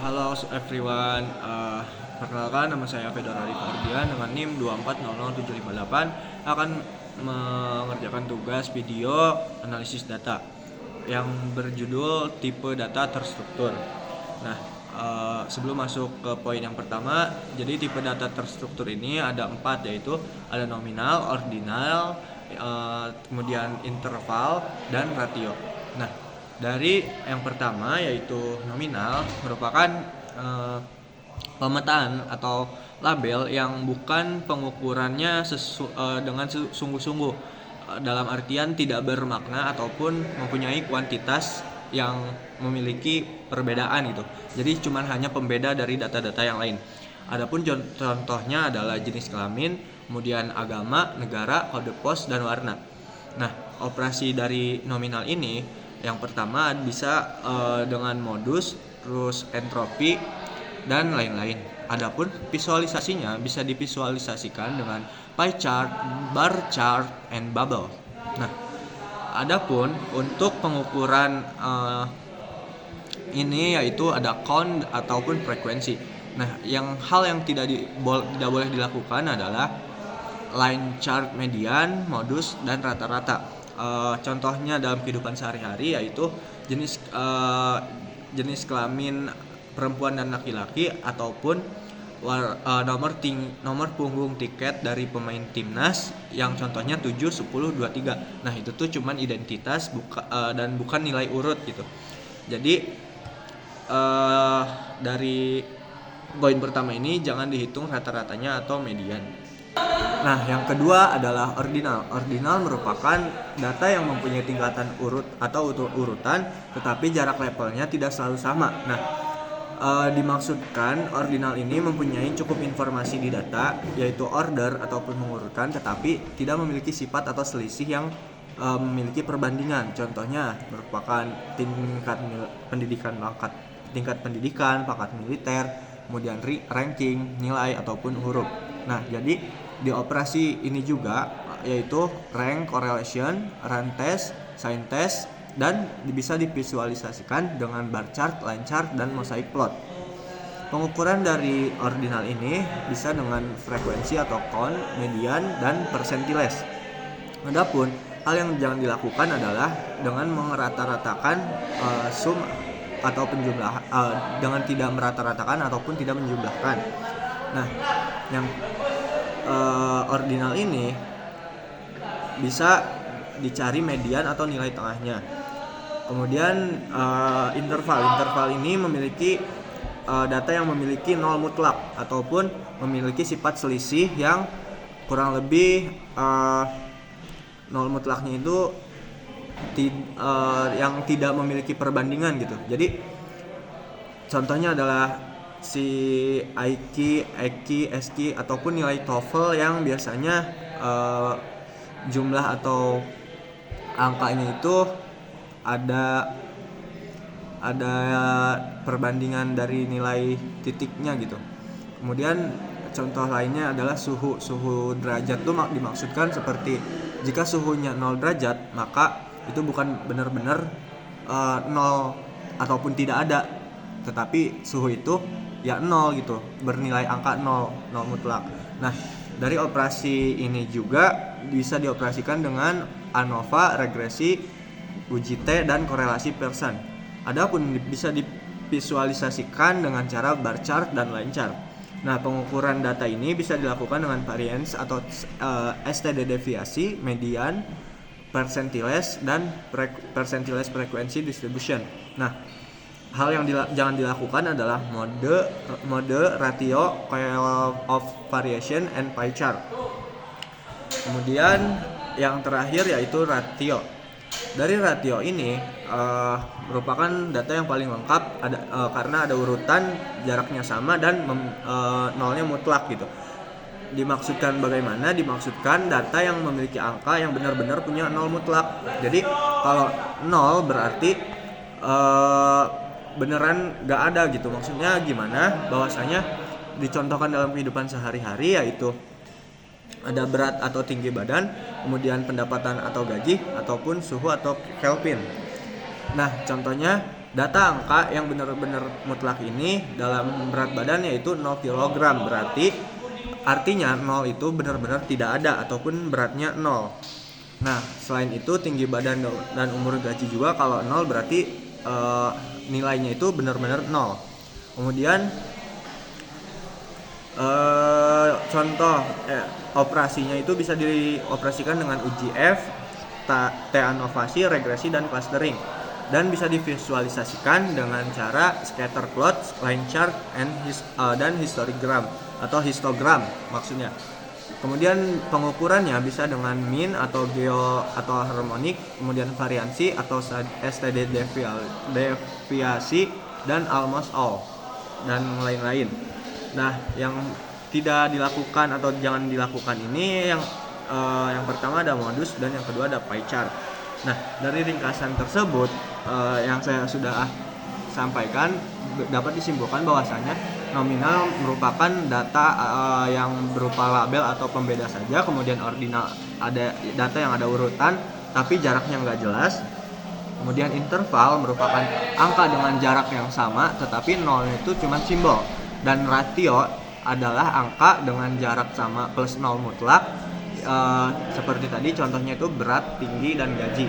Halo everyone, perkenalkan nama saya Fedor Arif Ardian dengan NIM 2400758 akan mengerjakan tugas video analisis data yang berjudul tipe data terstruktur. Nah, sebelum masuk ke poin yang pertama, jadi tipe data terstruktur ini ada 4, yaitu ada nominal, ordinal, kemudian interval, dan ratio. Nah, dari yang pertama yaitu nominal merupakan pemetaan atau label yang bukan pengukurannya dengan sungguh-sungguh, dalam artian tidak bermakna ataupun mempunyai kuantitas yang memiliki perbedaan gitu. Jadi cuman hanya pembeda dari data-data yang lain. Adapun contohnya adalah jenis kelamin, kemudian agama, negara, kode pos, dan warna. Nah, operasi dari nominal ini yang pertama bisa dengan modus, terus entropi, dan lain-lain. Adapun visualisasinya bisa divisualisasikan dengan pie chart, bar chart, and bubble. Nah, adapun untuk pengukuran ini yaitu ada count ataupun frekuensi. Nah, hal yang tidak boleh dilakukan adalah line chart, median, modus, dan rata-rata. Contohnya dalam kehidupan sehari-hari yaitu jenis kelamin perempuan dan laki-laki ataupun nomor punggung tiket dari pemain timnas yang contohnya 7, 10, 23. Nah, itu tuh cuman identitas dan bukan nilai urut gitu. Jadi dari poin pertama ini jangan dihitung rata-ratanya atau median. Nah, yang kedua adalah ordinal. Ordinal merupakan data yang mempunyai tingkatan urut atau urutan, tetapi jarak levelnya tidak selalu sama. Nah, dimaksudkan ordinal ini mempunyai cukup informasi di data, yaitu order ataupun mengurutkan, tetapi tidak memiliki sifat atau selisih yang memiliki perbandingan. Contohnya merupakan tingkat pendidikan, pangkat militer, kemudian ranking, nilai ataupun huruf. Nah, jadi di operasi ini juga yaitu rank, correlation, run test, sign test, dan bisa divisualisasikan dengan bar chart, line chart, dan mosaic plot. Pengukuran dari ordinal ini bisa dengan frekuensi atau count, median, dan percentiles. Adapun hal yang jangan dilakukan adalah dengan merata-ratakan sum atau penjumlah, dengan tidak merata-ratakan ataupun tidak menjumlahkan. Nah, yang ordinal ini bisa dicari median atau nilai tengahnya. Kemudian interval ini memiliki data yang memiliki nol mutlak ataupun memiliki sifat selisih yang kurang lebih nol mutlaknya itu yang tidak memiliki perbandingan gitu. Jadi contohnya adalah si IQ, EQ, SQ ataupun nilai TOEFL yang biasanya jumlah atau angkanya itu ada perbandingan dari nilai titiknya gitu. Kemudian contoh lainnya adalah suhu derajat itu dimaksudkan seperti jika suhunya 0 derajat maka itu bukan benar-benar 0 ataupun tidak ada, tetapi suhu itu ya 0 gitu, bernilai angka 0 mutlak. Nah, dari operasi ini juga bisa dioperasikan dengan ANOVA, regresi, uji T, dan korelasi Pearson. Adapun bisa divisualisasikan dengan cara bar chart dan line chart. Nah, pengukuran data ini bisa dilakukan dengan variance atau STD deviasi, median, percentiles, dan percentiles frequency distribution. Nah, hal yang jangan dilakukan adalah mode ratio, scale of variation, and pie chart. Kemudian yang terakhir yaitu ratio. Dari ratio ini merupakan data yang paling lengkap karena ada urutan, jaraknya sama, dan nolnya mutlak gitu. Dimaksudkan bagaimana? Dimaksudkan data yang memiliki angka yang benar-benar punya nol mutlak. Jadi kalau nol berarti beneran gak ada gitu. Maksudnya gimana? Bahwasanya dicontohkan dalam kehidupan sehari-hari yaitu ada berat atau tinggi badan, kemudian pendapatan atau gaji, ataupun suhu atau Kelvin. Nah, contohnya Data angka yang benar-benar mutlak ini dalam berat badan yaitu 0 kg, berarti artinya 0 itu benar-benar tidak ada ataupun beratnya 0. Nah, selain itu tinggi badan dan umur gaji juga, kalau 0 berarti nilainya itu benar-benar 0. Kemudian contoh operasinya itu bisa dioperasikan dengan uji F, T-anovasi, regresi, dan clustering, dan bisa divisualisasikan dengan cara scatter plot, line chart, dan histogram atau histogram maksudnya. Kemudian pengukurannya bisa dengan mean atau geo atau harmonik, kemudian variansi atau STD deviasi, dan almost all, dan lain-lain. Nah, yang tidak dilakukan atau jangan dilakukan ini yang pertama ada modus, dan yang kedua ada pie chart. Nah, dari ringkasan tersebut yang saya sudah sampaikan dapat disimpulkan bahwasanya nominal merupakan data yang berupa label atau pembeda saja, kemudian ordinal ada data yang ada urutan tapi jaraknya nggak jelas. Kemudian interval merupakan angka dengan jarak yang sama tetapi nolnya itu cuma simbol, dan ratio adalah angka dengan jarak sama plus 0 mutlak. Seperti tadi contohnya itu berat, tinggi, dan gaji.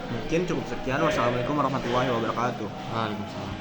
Mungkin cukup sekian. Wassalamualaikum warahmatullahi wabarakatuh. Waalaikumsalam.